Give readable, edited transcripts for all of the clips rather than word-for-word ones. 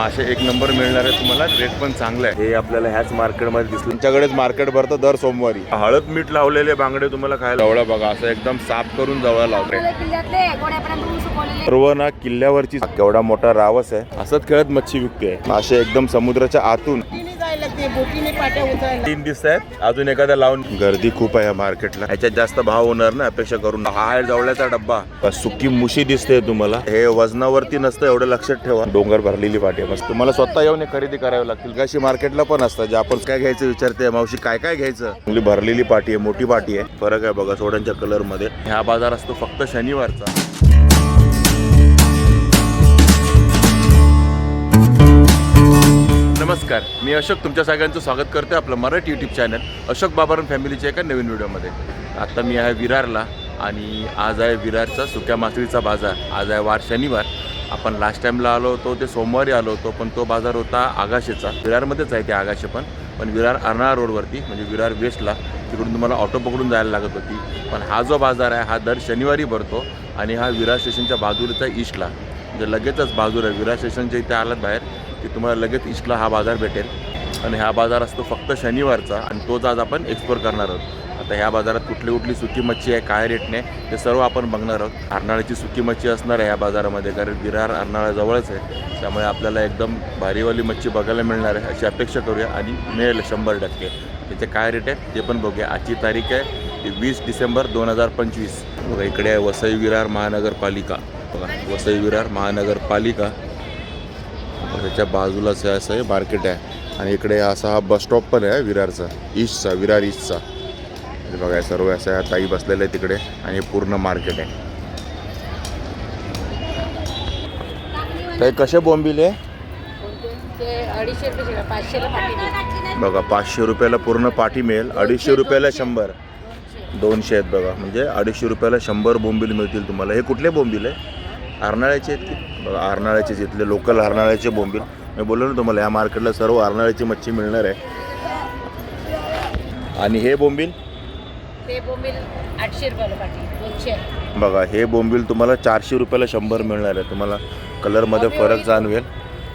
असे एक नंबर मिळणार आहे तुम्हाला, रेट पण चांगला आहे. हे आपल्याला ह्याच मार्केटमध्ये दिसलं. तुमच्याकडेच मार्केट भरतं दर सोमवारी. हळद मीठ लावलेले बांगडे तुम्हाला खायला. जवळ बघा, असं एकदम साफ करून जवळ लावले. सर्व ना किल्ल्यावरची. केवढा मोठा रावस आहे. असंच खेळत मच्छी विकते. असे एकदम समुद्राच्या आतून तीन दिसत आहेत. अजून एखादा लावून. गर्दी खूप आहे या मार्केटला. याच्यात जास्त भाव होणार ना अपेक्षा करून. हा आहे जवळचा डब्बा. सुकी मुशी दिसते तुम्हाला. हे वजनावरती नसतं, एवढं लक्षात ठेवा. डोंगर भरलेली पाटी मस्त. तुम्हाला स्वतः येऊन खरेदी करावी लागतील. कशी मार्केटला पण असतात जे आपण काय घ्यायचं विचारते मावशी काय काय घ्यायचं. चांगली भरलेली पाटी आहे, मोठी पाटी आहे. फरक आहे बघा सोड्यांच्या कलर मध्ये. हा बाजार असतो फक्त शनिवारचा. नमस्कार, मी अशोक तुमच्या सगळ्यांचं स्वागत करते आपलं मराठी यूट्यूब चॅनल अशोक बाबारन फॅमिलीच्या एका नवीन व्हिडिओमध्ये. आता मी आहे विरारला आणि आज आहे विरारचा सुक्या मासळीचा बाजार. आज आहे वार शनिवार. आपण लास्ट टाईमला आलो होतो ते सोमवारी आलो होतो, पण तो बाजार होता आगाशेचा. विरारमध्येच आहे ते आगाशे पण विरार अर्नाळा रोडवरती, म्हणजे विरार वेस्टला. तिकडून तुम्हाला ऑटो पकडून जायला लागत होती. पण हा जो बाजार आहे हा दर शनिवारी भरतो आणि हा विरार स्टेशनच्या बाजूलाच आहे ईस्टला. म्हणजे लगेचच बाजूला आहे. विरार स्टेशनच्या इथे आलात बाहेर की तुम्हाला लगेच ईस्टला हा बाजार भेटेल. आणि हा बाजार असतो फक्त शनिवारचा आणि तोच आज आपण एक्सप्लोर करणार आहोत. आता ह्या बाजारात कुठली सुकी मच्छी आहे, काय रेटने, ते सर्व आपण बघणार आहोत. अर्नाळ्याची सुकी मच्छी असणार आहे ह्या बाजारामध्ये, कारण विरार अर्नाळा जवळच आहे. त्यामुळे आपल्याला एकदम भारीवाली मच्छी बघायला मिळणार आहे अशी अपेक्षा करूया आणि मिळेल 100%. त्याचे काय रेट आहे ते पण बघूया. आजची तारीख आहे 20 डिसेंबर 2025. बघा इकडे आहे वसई विरार महानगरपालिका. बघा वसई विरार महानगरपालिका. त्याच्या बाजूलाच असं आहे मार्केट आहे आणि इकडे असा हा बस स्टॉप पण आहे विरारचा, ईस्टचा, विरार ईस्टचा. बघा सर्व असं आहे. ताई बसलेलं आहे तिकडे आणि हे पूर्ण मार्केट आहे. ताई कसे बोंबिले? 250 रुपये 500 पाटी. बघा 500 रुपयाला पूर्ण पाटी मिळेल. 250 रुपयाला 100. 200 आहेत बघा, म्हणजे 250 रुपयाला 100 बोंबील मिळतील तुम्हाला. हे कुठले बोंबील आहे? अर्नाळ्याचे आहेत की? बघा अर्नाळ्याचे, जिथले लोकल अर्नाळ्याचे बोंबील. मी बोललो ना तुम्हाला या मार्केटला सर्व अर्नाळ्याची मच्छी मिळणार आहे. आणि हे बोंबील? ते बोंबील 800 रुपयाला पाटी. 200. बघा हे बोंबील तुम्हाला 400 रुपयाला 100 मिळणार आहे. तुम्हाला कलरमध्ये फरक जाणवेल.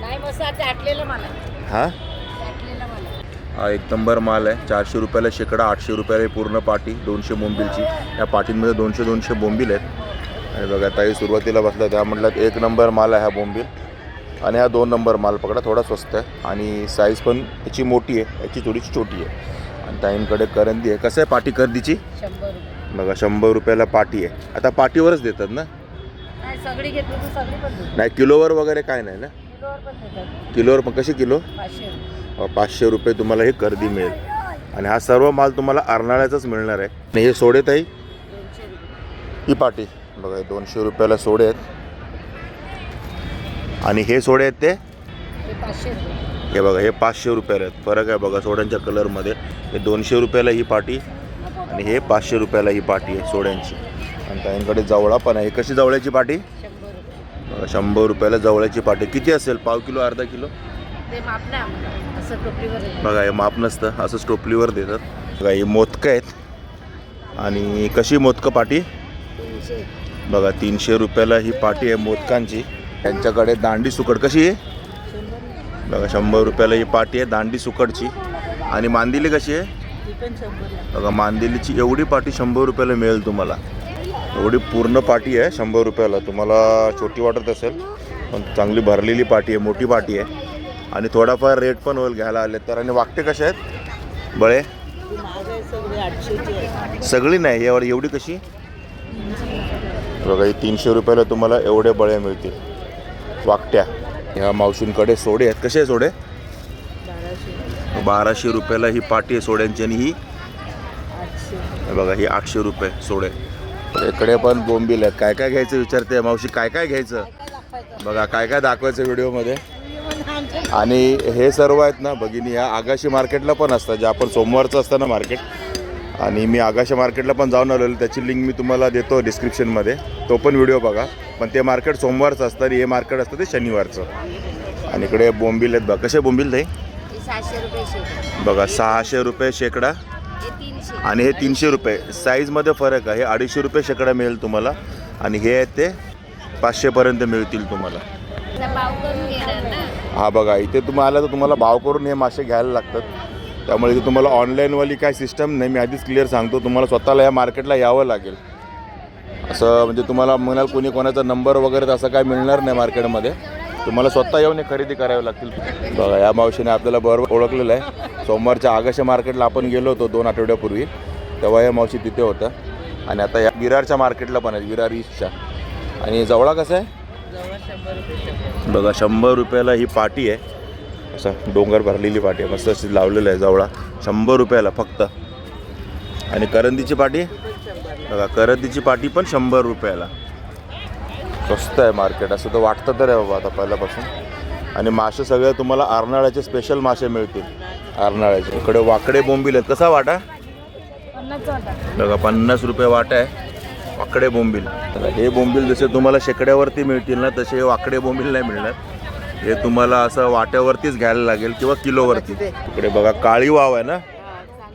नाही मस्त आटलेलं मला. हा आटलेलं मला. हा एक नंबर माल आहे. 400 रुपयाला शेकडा, 800 रुपयाला पूर्ण पाटी. 200 बोंबीलची. या पाटींमध्ये 200 बोंबील आहेत. आणि बघा ताई सुरुवातीला बसला त्या म्हटलं एक नंबर माल आहे हा बोंबील. आणि हा 2 नंबर माल पकडा, थोडा स्वस्त आहे आणि साईज पण याची मोठी आहे, याची थोडीशी छोटी आहे. आणि ताईंकडे करंदी आहे. कसं आहे पाटी करंदीची? 100 रुपये. बघा 100 रुपयाला पाटी आहे. आता पाटीवरच देतात ना? नाही सगळी घेतली तर सगळी पण देतात. नाही किलोवर वगैरे काय नाही ना? किलोवर पण देतात. किलोवर पण कशी किलो? 500 रुपये. 500 रुपये तुम्हाला हे करदी मिळेल. आणि हा सर्व माल तुम्हाला अर्नाळ्याचाच मिळणार आहे. आणि हे सोडे ताई? 200 रुपये. ही पाटी बघा 200 रुपयाला सोडे आहेत. आणि हे सोडे आहेत ते? ते 500 रुपये. हे बघा हे 500 रुपयाला आहेत. फरक आहे बघा सोड्यांच्या कलरमध्ये. हे 200 रुपयाला ही पाटी आणि हे 500 रुपयाला ही पाटी आहे सोड्यांची. आणि त्यांकडे जवळा पण आहे. कशी जवळ्याची पाटी? 100 रुपये. बघा 100 रुपयाला जवळ्याची पाटी. किती असेल? पाव किलो, अर्धा किलो? ते माप नाही आम्हाला. असं टोपलीवर आहे. बघा हे माप नसतं, असंच टोपलीवर देतात. बघा हे मोदकं आहेत. आणि कशी मोदकं पाटी? 300. बघा 300 रुपयाला ही पाटी आहे मोदकांची. त्यांच्याकडे दांडी सुकड कशी आहे? बघा 100 रुपयाला ही पाटी आहे दांडी सुकडची. आणि मांदिली कशी आहे? ती पण 100. बघा मांदिलीची एवढी पाटी 100 रुपयाला मिळेल तुम्हाला. एवढी पूर्ण पाटी आहे 100 रुपयाला. तुम्हाला छोटी वाटत असेल पण चांगली भरलेली पाटी आहे, मोठी पाटी आहे. आणि थोडाफार रेट पण होईल घ्यायला आले तर. आणि वाकटे कसे आहेत बळे? सगळी नाही यावर. एवढी कशी? बघा ही 300 रुपयाला तुम्हाला एवढे बळे मिळतील वाकट्या. ह्या मावशींकडे सोडे आहेत. कसे आहे सोडे? 1200 रुपयाला ही पाटी आहे सोड्यांची. आणि ही बघा ही 800 रुपये सोडे. इकडे पण बोंबील आहेत. काय काय घ्यायचं विचारते मावशी, काय काय घ्यायचं? बघा काय काय दाखवायचं व्हिडिओमध्ये. आणि हे सर्व आहेत ना भगिनी ह्या आगाशी मार्केटला पण असतात, जे आपण सोमवारचं असतं ना मार्केट. आणि मी आगाशी मार्केटला पण जाऊन आलेलो. त्याची लिंक मी तुम्हाला देतो डिस्क्रिप्शनमध्ये. तो पण व्हिडिओ बघा. पण ते मार्केट सोमवारचं असतं आणि हे मार्केट असतं ते शनिवारचं. आणि इकडे बोंबील आहेत बघा. कसे बोंबील ताई? 600 रुपये शेकडा. बघा 600 रुपये शेकडा. हे 300. आणि हे 300 रुपये. साईजमध्ये फरक आहे. हे 250 रुपये शेकडा मिळेल तुम्हाला. आणि हे आहेत ते 500 पर्यंत मिळतील तुम्हाला. पाव करून घेणार ना. हा बघा, इथे तुम्ही आला तर तुम्हाला भाव करून हे मासे घ्यायला लागतात. त्यामुळे इथे तुम्हाला ऑनलाईनवाली काय सिस्टम नाही. मी आधीच क्लिअर सांगतो, तुम्हाला स्वतःला या मार्केटला यावं लागेल. असं म्हणजे तुम्हाला म्हणाल कोणी कोणाचा नंबर वगैरे असं काय मिळणार नाही मार्केटमध्ये. तुम्हाला स्वतः येऊन हे खरेदी करावी लागतील. बघा, या मावशीने आपल्याला बरोबर ओळखलेलं आहे. सोमवारच्या आगाशे मार्केटला आपण गेलो होतो 2 आठवड्यापूर्वी, तेव्हा या मावशी तिथे होतं. आणि आता या विरारच्या मार्केटला पण आहे, विरार ईस्टच्या. आणि जवळा कसा आहे बघा, 100 रुपयाला ही पाटी आहे. असं डोंगर भरलेली पाटी आहे, मस्त अशी लावलेलं आहे. जवळा 100 रुपयाला फक्त. आणि करंदीची पाटी बघा, करंदीची पाटी पण 100 रुपयाला. स्वस्त आहे मार्केट, असं तर वाटतं तर आहे बाबा आता पहिल्यापासून. आणि मासे सगळे तुम्हाला आरनाळ्याचे स्पेशल मासे मिळतील. आरनाळ्याचे इकडे वाकडे बोंबील आहेत. कसा वाटा बघा, 50 रुपये वाटा आहे वाकडे बोंबील. हे बोंबील जसे तुम्हाला शेकड्यावरती मिळतील ना, तसे हे वाकडे बोंबील नाही मिळणार. हे तुम्हाला असं वाट्यावरतीच घ्यायला लागेल किंवा किलोवरती. इकडे बघा काळी वाव आहे ना,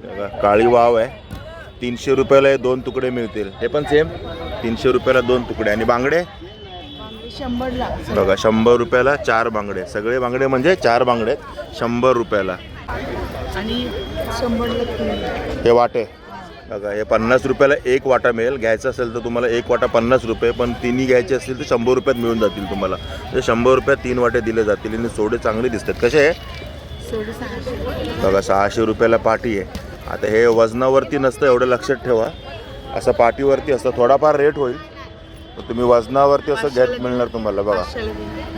बघा काळी वाव आहे. 300 रुपयाला हे 2 तुकडे मिळतील. हे पण सेम 300 रुपयाला 2 तुकडे. आणि बांगडे बघा, 100 रुपयाला 4 बांगडे. सगळे बांगडे म्हणजे 4 बांगडे 100 रुपयाला. आणि 100 हे वाटे बघा, हे 50 रुपयाला 1 वाटा मिळेल. घ्यायचं असेल तर तुम्हाला 1 वाटा 50 रुपये, पण तिन्ही घ्यायचे असतील तर 100 रुपयात मिळून जातील तुम्हाला. म्हणजे 100 रुपयात 3 वाटे दिले जातील. आणि सोडे चांगले दिसतात. कसे आहे बघा, 600 रुपयाला पाटी आहे. आता हे वजनावरती नसतं, एवढं लक्षात ठेवा. असं पाटीवरती असतं, थोडाफार रेट होईल. तर तुम्ही वजनावरती असं घ्यायला मिळणार तुम्हाला. बघा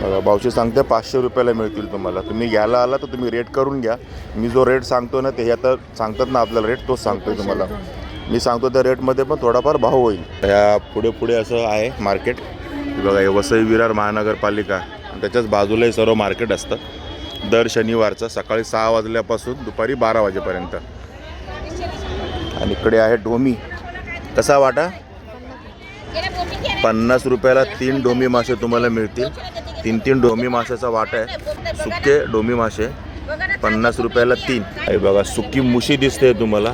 बघा, भाऊशी सांगते 500 रुपयाला मिळतील तुम्हाला. तुम्ही घ्यायला आला तर तुम्ही रेट करून घ्या. मी जो रेट सांगतो ना, ते आता सांगतात ना आपल्याला रेट, तोच सांगतोय तुम्हाला. मी सांगतो त्या रेटमध्ये पण थोडाफार भाव होईल. ह्या पुढे पुढे असं आहे मार्केट. बघा, हे वसई विरार महानगरपालिका, त्याच्याच बाजूलाही सर्व मार्केट असतं. दर शनिवारचं सकाळी 6 वाजल्यापासून दुपारी 12 वाजेपर्यंत. आणि इकडे आहे डोमी. कसा वाटा 50 रुपयाला 3 डोमी मासे तुम्हाला मिळतील. 3 डोमी माशाचा वाटा आहे. सुके डोमी मासे 50 रुपयाला 3. हे बघा, सुकी मुशी दिसते तुम्हाला.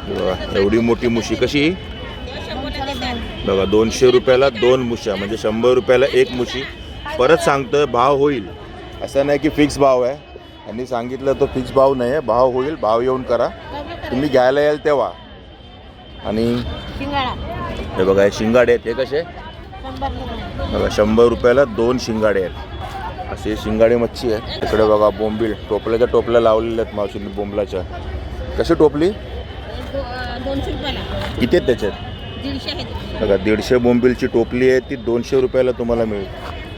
बघा, एवढी मोठी मुशी. कशी बघा, 200 रुपयाला 2 मुश्या, म्हणजे 100 रुपयाला 1 मुशी. परत सांगतोय भाव होईल, असं नाही की फिक्स भाव आहे. यांनी सांगितलं तो फिक्स भाव नाही आहे, भाव होईल. भाव येऊन करा, तुम्ही घ्यायला याल तेव्हा. आणि हे बघा, हे शिंगाडे आहेत. हे कसे बघा, 100 रुपयाला 2 शिंगाडे आहेत. असे शिंगाडे मच्छी आहे. इकडे बघा बोंबील, टोपल्याच्या टोपल्या लावलेल्या आहेत मावशींनी बोंबलाच्या. कशी टोपली 200 रुपयाला. किती आहेत त्याच्यात 150 आहे बघा. 150 बोंबीलची टोपली आहे, ती 200 रुपयाला तुम्हाला मिळेल.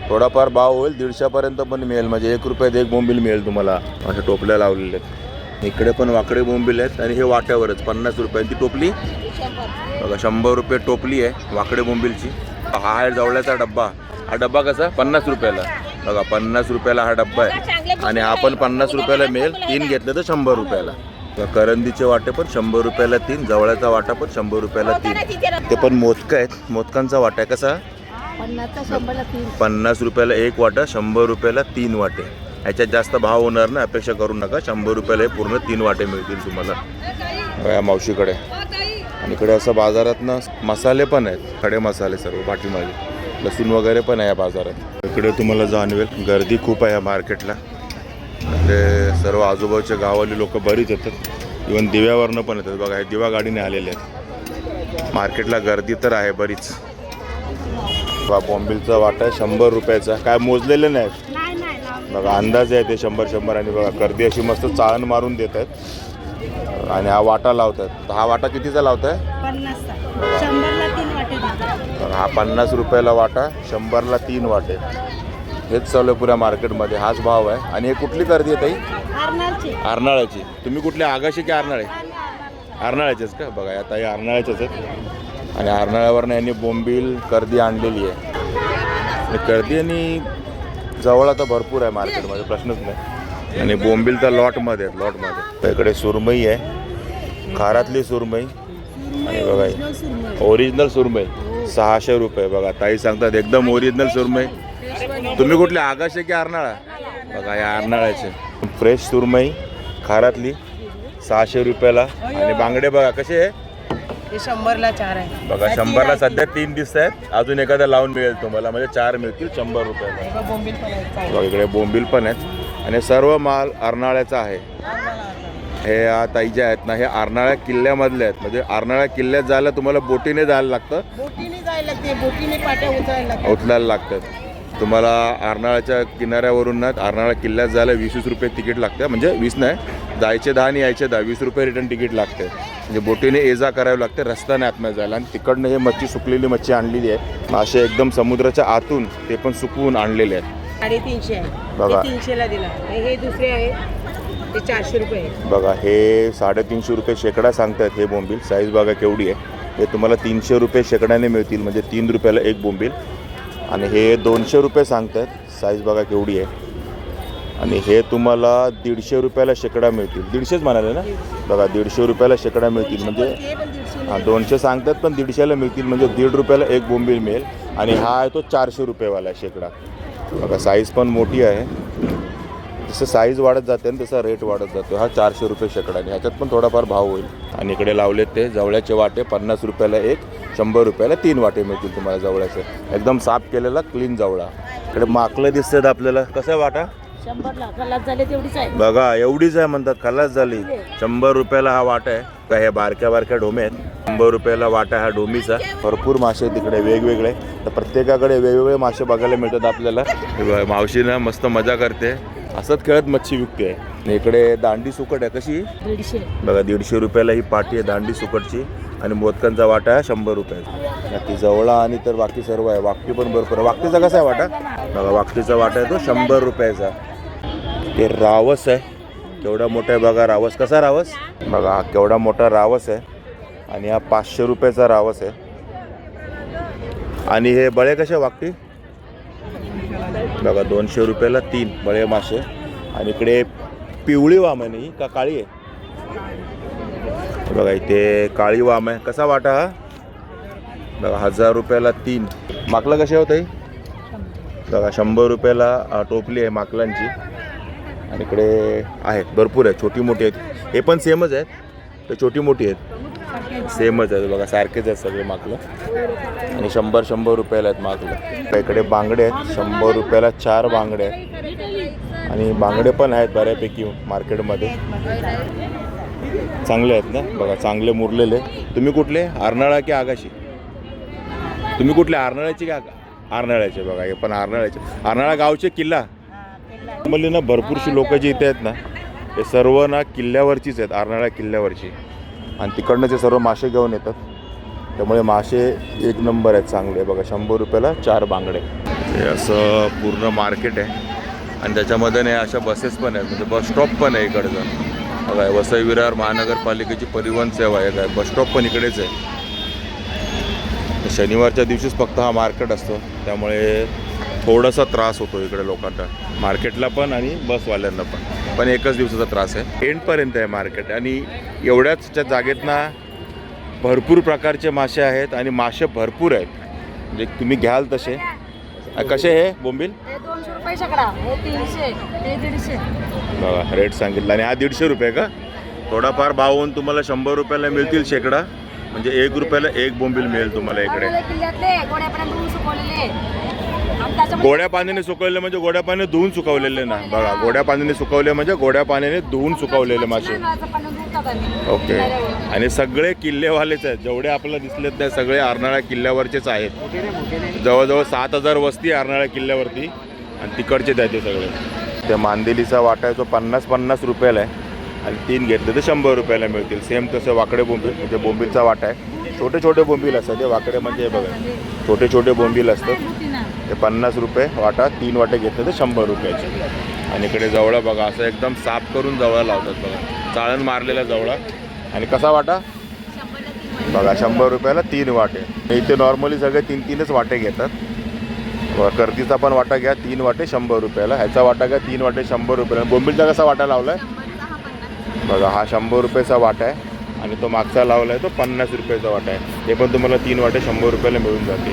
थोडाफार भाव होईल, 150पर्यंत पण मिळेल. म्हणजे 1 रुपयात 1 बोंबील मिळेल तुम्हाला. अशा टोपल्या लावलेल्या आहेत. इकडे पण वाकडे बोंबील आहेत. आणि हे वाट्यावरच 50 रुपयांची टोपली बघा. 100 रुपये टोपली आहे वाकडे बोंबीलची. हा आहे जवळचा डब्बा. हा डब्बा कसा 50 रुपयाला बघा. 50 रुपयाला हा डब्बा आहे. आणि हा पण 50 रुपयाला मिळेल. 3 घेतलं तर 100 रुपयाला. करंदीचे वाटे पण 100 रुपयाला 3. जवळचा वाटा पण 100 रुपयाला 3. ते पण मोदकं आहेत. मोदकांचा वाटा आहे कसा 50 रुपयाला 1 वाटा, 100 रुपयाला 3 वाटे. ह्याच्यात जास्त भाव होणार ना, अपेक्षा करू नका. 100 रुपयाला हे पूर्ण 3 वाटे मिळतील तुम्हाला या मावशीकडे. आणि इकडे असं बाजारातनं मसाले पण आहेत, खडे मसाले सर्व पाठीमागे. लसूण वगैरे पण आहे या बाजारात. इकडे तुम्हाला जाणवेल गर्दी खूप आहे या मार्केटला. म्हणजे सर्व आजूबाजूच्या गावाली लोक बरीच येतात. इव्हन दिव्यावरनं पण येतात. बघा, हे दिवा गाडीने आलेले आहेत. मार्केटला गर्दी तर आहे बरीच. बॉम्बिलचा वाटा 100 रुपयाचा. काय मोजलेलं नाही बघा, अंदाज आहे ते 100. आणि बघा, गर्दी अशी मस्त चाळण मारून देत आहेत. आणि हा वाटा लावतात. तर हा वाटा कितीचा लावत आहे 50 हा 50 रुपयाला वाटा, 100ला 3 वाटे. हेच चालू आहे पुऱ्या मार्केटमध्ये, हाच भाव आहे. आणि हे कुठली गर्दी आहे ताई आरनाळ्याची. तुम्ही कुठली आगाशी की आरनाळे आरनाळ्याचेच का बघा. आता हे आरनाळ्याचेच आहेत. आणि आरनाळ्यावरनं यांनी बोंबील कर्दी आणलेली आहे. कर्दी आणि जवळ आता भरपूर आहे मार्केटमध्ये, प्रश्नच नाही. आणि बोंबील तर लॉटमध्ये आहेत, लॉटमध्ये. इकडे सुरमई आहे, खारातली सुरमई. आणि बघा, ओरिजिनल सुरमई 600 रुपये बघा. ताई सांगतात एकदम ओरिजिनल सुरमई. तुम्ही कुठले आगाशे की आरनाळा बघा, या आरनाळ्याचे फ्रेश सुरमई खारातली 600 रुपयाला. आणि बांगडे बघा कसे आहे हे 100ला 4 आहे. बघा 100ला सध्या 3 दिसत आहेत, अजून एखादा लावून मिळेल तुम्हाला, म्हणजे 4 मिळतील 100 रुपयाला. हे बघ, बोंबील पण आहे चांगले. बघा इकडे बोंबील पण आहेत आणि सर्व माल अर्नाळ्याचा आहे. हे ताई जे आहेत ना, हे अर्नाळा किल्ल्यामधले आहेत. म्हणजे अर्नाळा किल्ल्यात जायला तुम्हाला बोटीने जायला लागतं, बोटीने जायला लागते, बोटीने पाट्या उचलायला लागतात. उचलायला लागतात. तुम्हाला अर्नाळ्याच्या किनाऱ्यावरून ना अर्नाळा किल्ल्यात जायला 20 रुपये तिकीट लागतं. म्हणजे 20 नाही, जायचे 10 आणि यायचे 10, 20 रुपये रिटर्न तिकीट लागते. म्हणजे बोटीने ये जा करावी लागते, रस्ता नाही आतमध्ये जायला. आणि तिकडनं हे मच्छी, सुकलेली मच्छी आणलेली आहे. मासे एकदम समुद्राच्या आतून ते पण सुकवून आणलेले आहेत. 350 आहे. बघा. हे 300ला दिला. हे दुसरे आहे ते 400 रुपये आहे. बघा हे 350 रुपये शेकडा सांगतात. हे बोंबील साईज बघा केवढी आहे. हे तुम्हाला 300 रुपये शेकड्याने मिळतील, म्हणजे 3 रुपयाला एक बोंबील. आणि हे 200 रुपये सांगतात, साईज बघा केवढी आहे. आणि हे तुम्हाला 150 रुपयाला शेकडा मिळतील. 150च म्हणाले ना. बघा 150 रुपयाला शेकडा मिळतील, म्हणजे हे पण 150 हां 200 सांगतात पण 150ला मिळतील, म्हणजे 1.5 रुपयाला एक बोंबील मिळेल. आणि हा आहे तो 400 रुपयेवाला शेकडा. बघा साईज पण मोठी आहे. जसं साईज वाढत जाते ना तसा रेट वाढत जातो. हा 400 रुपये शेकडा आणि ह्याच्यात पण थोडाफार भाव होईल. आणि इकडे लावलेत ते जवळ्याचे वाटे 50 रुपयाला एक, 100 रुपयाला 3 वाटे मिळतील तुम्हाला जवळ्याचे. एकदम साफ केलेला क्लीन जवळा. इकडे माकलं दिसतात आपल्याला. कसं वाटा? 100ला खलास झाले तेवढीच आहे. बघा एवढीच आहे म्हणतात, खलास झाली. 100 रुपयाला हा वाटा आहे. का हे बारक्या बारक्या ढोमे आहेत. 100 रुपयाला वाटा हा ढोमीचा. भरपूर मासे तिकडे वेगवेगळे. तर प्रत्येकाकडे वेगवेगळे मासे बघायला मिळतात आपल्याला. मावशीनं मस्त मजा करते, असंच खेळत मच्छी विकते. आणि इकडे दांडी सुकट आहे. कशी? 150. बघा 150 रुपयाला ही पाटी आहे दांडी सुकटची. आणि मोदकांचा वाटा आहे 100 रुपयाचा. बाकी जवळा आणि तर बाकी सर्व आहे. वाकटी पण भरपूर आहे. वाकटीचा कसा आहे वाटा? बघा वाकटीचा वाटा आहे तो 100 रुपयाचा. ते रावस आहे, केवढा मोठा आहे बघा रावस. कसा रावस? बघा हा केवढा मोठा रावस आहे. आणि हा 500 रुपयाचा रावस आहे. आणि हे बळे कसे वाकटी? बघा 200 रुपयाला 3 बळे मासे. आणि इकडे पिवळी वाम आहे नाही का काळी आहे? बघा इथे काळी वाम आहे. कसा वाटा हा? बघा 1000 रुपयाला 3. माकलं कसे होत आहे? बघा 100 रुपयाला टोपली आहे माकलांची. आणि इकडे आहेत भरपूर आहेत, छोटी मोठी आहेत. हे पण सेमच आहेत, तर छोटी मोठी आहेत, सेमच आहेत. बघा सारखेच आहेत सगळे माकलं. आणि 100 रुपयाला आहेत माकलं. इकडे बांगडे आहेत 100 रुपयाला 4 बांगडे आहेत. आणि बांगडे पण आहेत बऱ्यापैकी मार्केटमध्ये, चांगले आहेत ना. बघा चांगले मुरलेले. तुम्ही कुठले? अर्नाळा की आगाशी? तुम्ही कुठले? अर्नाळ्याचे की अर्नाळ्याचे? बघा हे पण अर्नाळ्याचे. अर्नाळा गावचे किल्ला. मला ना भरपूरशी लोक जे इथे आहेत ना, हे सर्व ना किल्ल्यावरचीच आहेत, अर्नाळा किल्ल्यावरची. आणि तिकडनं ते सर्व मासे घेऊन येतात. त्यामुळे मासे एक नंबर आहेत, चांगले. बघा 100 रुपयाला 4 बांगडे. हे असं पूर्ण मार्केट आहे. आणि त्याच्यामध्ये नाही अशा बसेस पण आहेत, म्हणजे बस स्टॉप पण आहे इकडचं. बघा वसई विरार महानगरपालिकेची परिवहन सेवा आहे. काय बस स्टॉप पण इकडेच आहे. शनिवारच्या दिवशीच फक्त हा मार्केट असतो, त्यामुळे थोडासा त्रास होतो इकडे लोकांना, मार्केटला पण आणि बसवाल्यांना पण एकच दिवसाचा त्रास आहे. एंडपर्यंत आहे मार्केट. आणि एवढ्याच जागेत ना भरपूर प्रकारचे मासे आहेत आणि मासे भरपूर आहेत, म्हणजे तुम्ही घ्याल तसे. कसे हे बोंबील? 200 रुपये शेकडा. हे 300, हे 150. बघा रेट सांगितला. आणि हा 150 रुपये का? थोडाफार भाव होऊन तुम्हाला 100 रुपयाला मिळतील शेकडा, म्हणजे 1 रुपयाला एक बोंबील मिळेल तुम्हाला इकडे. किल्ल्यातले गोड्यापर्यंत सुकवलेले. गोड्या पाण्याने सुकवलेले म्हणजे गोड्या पाण्याने धुवून सुकवलेले ना. बघा गोड्या पाण्याने सुकवले म्हणजे गोड्या पाण्याने धुवून सुकवलेले मासे. ओके. आणि सगळे किल्लेवालेच आहेत, जेवढे आपल्याला दिसलेत ते सगळे अर्नाळा किल्ल्यावरचेच आहेत. जवळजवळ 7000 वस्ती अर्नाळा किल्ल्यावरती आणि तिकडचेच आहेत ते सगळे. त्या मांदेलीचा वाटा आहे तो 50 रुपयाला आहे. आणि 3 घेतले तर 100 रुपयाला मिळतील. सेम तसं वाकडे बोंबील, म्हणजे बोंबीलचा वाटा आहे. छोटे छोटे बोंबील असतात ते वाकडे, म्हणजे बघा छोटे छोटे बोंबील असतात ते 50 रुपये वाटा. 3 वाटे घेतले तर 100 रुपयाचे. आणि इकडे जवळा बघा असं एकदम साफ करून जवळा लावतात बघा, चाळण मारलेला जवळा. आणि कसा वाटा? बघा 100 रुपयाला 3 वाटे. इथे नॉर्मली सगळे 3-3च वाटे घेतात. कर्दीचा पण वाटा घ्या 3 वाटे 100 रुपयाला. ह्याचा वाटा घ्या 3 वाटे 100 रुपयाला. बोंबीलचा कसा वाटा लावला आहे? बघा हा 100 रुपयाचा वाटा आहे. आणि तो मागचा लावला आहे तो 50 रुपयाचा वाटा आहे. हे पण तुम्हाला 3 वाटे 100 रुपयाला मिळून जाते.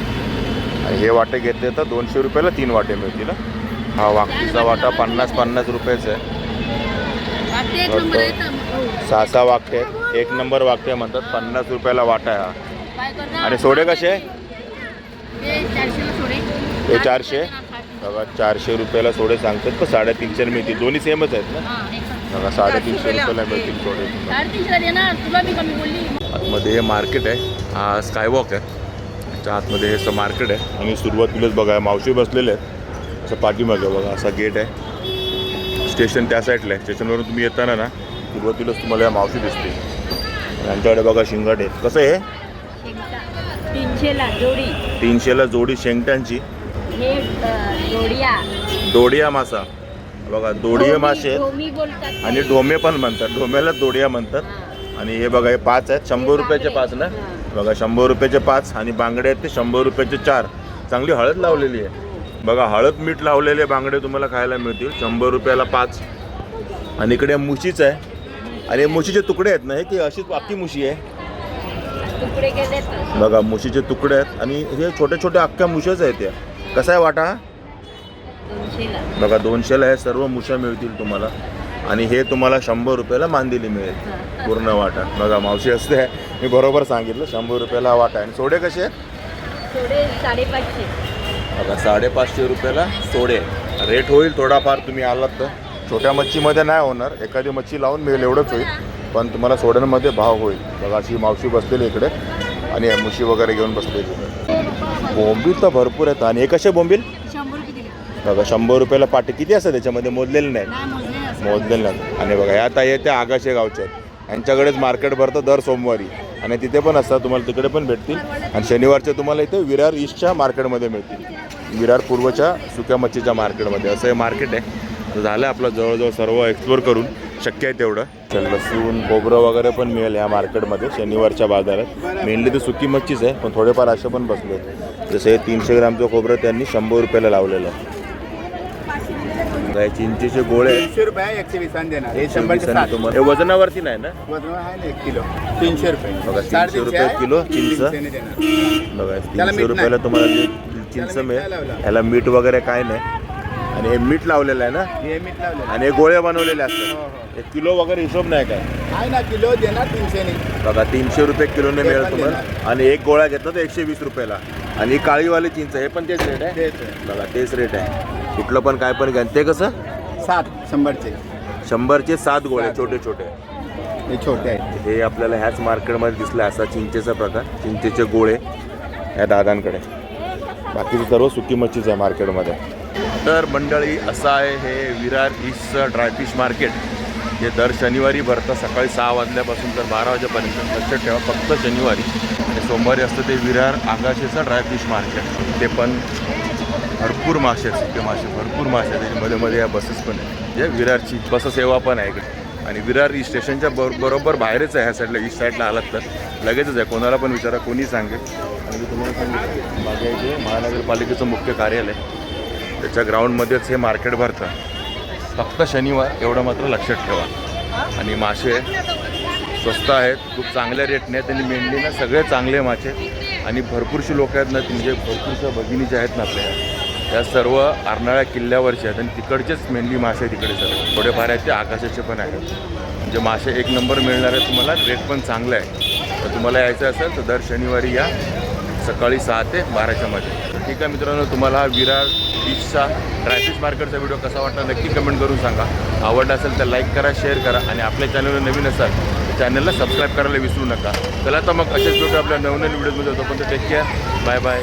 आणि हे वाटे घेतले तर 200 रुपयाला 3 वाटे मिळतील. हा वाकटीचा वाटा 50 रुपयाचा आहे. 6 वाकटे आहेत. एक नंबर वागते म्हणतात. 50 रुपयाला वाटा आहे हा. आणि सोडे कसे? हे 400. बघा 400 रुपयाला सोडे सांगतात, पण 350 मिळतील. दोन्ही सेमच आहेत ना. बघा 350 रुपयाला मिळतील सोडे. आतमध्ये हे मार्केट आहे. हा स्कायवॉक आहे. त्याच्या आतमध्ये हे असं मार्केट आहे. आणि सुरुवातीलाच बघा मावशी बसलेले आहेत. असं पाठीमागे बघा असा गेट आहे. स्टेशन त्या साईडला आहे. स्टेशनवरून तुम्ही येताना ना सुरुवातीलाच तुम्हाला या मावशी दिसते. यांच्याकडे बघा शिंगाट आहे. कसं आहे? 300ला जोडी. 300ला जोडी शेंगट्यांची. हे दोडिया मासा बघा. दोडिया मासे आहेत. ढोमी बोलतात आणि ढोमे पण म्हणतात. ढोम्याला दोडिया म्हणतात. आणि हे बघा हे 5 आहेत. 100 रुपयाचे 5 ना. बघा 100 रुपयाचे 5. आणि बांगडे आहेत ते 100 रुपयाचे 4. चांगली हळद लावलेली आहे बघा. हळद मीठ लावलेले बांगडे तुम्हाला खायला मिळतील 100 रुपयाला 5. आणि इकडे मुशीच आहे. आणि मुशीचे तुकडे आहेत ना हे, की अशीच अख्खी मुशी आहे तुकडे केले बघा. मुशीचे तुकडे आहेत. आणि हे छोटे छोटे अख्ख्या मुशाच आहेत त्या. कसा आहे वाटा? 200ला. बघा 200ला हे सर्व मुशा मिळतील तुम्हाला. आणि हे तुम्हाला 100 रुपयाला मांदिली मिळेल पूर्ण वाटा. बघा मावशी असते मी बरोबर सांगितलं. 100 रुपयाला वाटा. आणि सोडे कसे आहेत? थोडे 550. बघा 550 रुपयाला सोडे. रेट होईल थोडाफार तुम्ही आलात तर. छोट्या मच्छीमध्ये नाही होणार. एखादी मच्छी लावून मिळेल एवढंच होईल. पण तुम्हाला सोड्यांमध्ये भाव होईल. बघा अशी मावशी बसलेली इकडे. आणि मुशी वगैरे घेऊन बसलेली. बोंबील तर भरपूर आहेत. आणि हे कसे बोंबील? 100 रुपये दिले. बघा 100 रुपयाला पाटी. किती असतात त्याच्यामध्ये? मोजलेले नाहीत. मोजलेले नाहीत. आणि बघा ह्या ताई त्या आगाशे गावच्या आहेत. यांच्याकडेच मार्केट भरतं दर सोमवारी. आणि तिथे पण असतात. तुम्हाला तिकडे पण भेटतील. आणि शनिवारचे तुम्हाला इथे विरार ईस्टच्या मार्केटमध्ये मिळतील. विरार पूर्वच्या सुक्या मच्छीच्या मार्केटमध्ये असं हे मार्केट आहे. झालं आपलं जवळजवळ सर्व एक्सप्लोर करून शक्य आहे तेवढं. तर लसूण खोबरं वगैरे पण मिळेल या मार्केटमध्ये शनिवारच्या बाजारात. मेनली तर सुकी मच्छीच आहे, पण थोडेफार असे पण बसले. जसे 300 ग्रामचं खोबरं त्यांनी 100 रुपयाला लावलेलं आहे. चिंचेचे गोळे 300 रुपये 120 देणार. हे 100 तुम्हाला हे वजनावरती नाही ना. वजन आहे ना 1 किलो 300 रुपये. बघा 300 रुपये किलो चिंच. बघा 300 रुपयाला तुम्हाला चिंच मिळेल. ह्याला मीठ वगैरे काय नाही. आणि हे मीठ लावलेलं आहे ना. हे मीठ लावलं आणि हे गोळे बनवलेले असतात. एक किलो वगैरे हिशोब नाही काय. आहे ना. किलो देणार 300 ने. बघा 300 रुपये किलोने मिळेल तुम्हाला. आणि एक गोळा घेतला तर 120 रुपयाला. आणि काळीवाली चिंच हे पण तेच रेट आहे. बघा तेच रेट आहे. कुठलं पण काय पण घ्या. ते कसं? 100चे 100चे 7 गोळे छोटे छोटे. हे छोटे आहेत. हे आपल्याला ह्याच मार्केटमध्ये दिसलं असा चिंचेचा प्रकार. चिंचेचे गोळे ह्या दादांकडे. बाकीचं सर्व सुकी मच्छीच आहे मार्केटमध्ये. तर मंडळी असं आहे हे विरार ईस्टचं ड्रायफिश मार्केट. जे दर शनिवारी भरतं सकाळी 6 वाजल्यापासून तर 12 वाजेपर्यंत. लक्षात ठेवा फक्त शनिवारी. आणि सोमवारी असतं ते विरार आगाशेचं ड्रायफिश मार्केट. ते पण भरपूर मासे आहेत. सुके मासे भरपूर मासे आहेत. त्याच्यामध्ये मध्ये या बसेस पण आहे. जे विरारची बससेवा पण आहे इकडे. आणि विरार ई स्टेशनच्या बरोबर बाहेरच आहे. ह्या साईडला ईस्ट साईडला आलात तर लगेचच आहे. कोणाला पण विचारा कोणी सांगेल. आणि मी तुम्हाला सांगितलं माझ्या इथे महानगरपालिकेचं मुख्य कार्यालय त्याच्या ग्राउंडमध्येच हे मार्केट भरतं. फक्त शनिवार एवढं मात्र लक्षात ठेवा. आणि मासे स्वस्त आहेत. खूप चांगल्या रेटने आहेत. आणि मेनली ना सगळे चांगले मासे. आणि भरपूरशी लोक आहेत ना. म्हणजे भरपूरशा भगिनी ज्या आहेत ना आपल्या त्या सर्व अर्नाळा किल्ल्यावरचे आहेत. आणि तिकडचेच मेनली मासे तिकडे सर्व थोडेफार आहेत ते आकाशाचे पण आहेत. म्हणजे मासे एक नंबर मिळणार आहे तुम्हाला. रेट पण चांगलं आहे. तर तुम्हाला यायचं असेल तर दर शनिवारी या सकाळी 6 ते 12च्या मध्ये. ठीक आहे मित्रांनो, तुम्हाला हा विरार ईस्टचा ड्रायफिश मार्केटचा व्हिडिओ कसा वाटला नक्की कमेंट करून सांगा. आवडला असेल तर लाईक करा, शेअर करा. आणि आपल्या चॅनलवर नवीन असाल तर चॅनलला सबस्क्राईब करायला विसरू नका. चला तर मग असेच भेटू आपल्या नवनवीन व्हिडिओमध्ये. तोपर्यंत टेक केअर. Bye bye.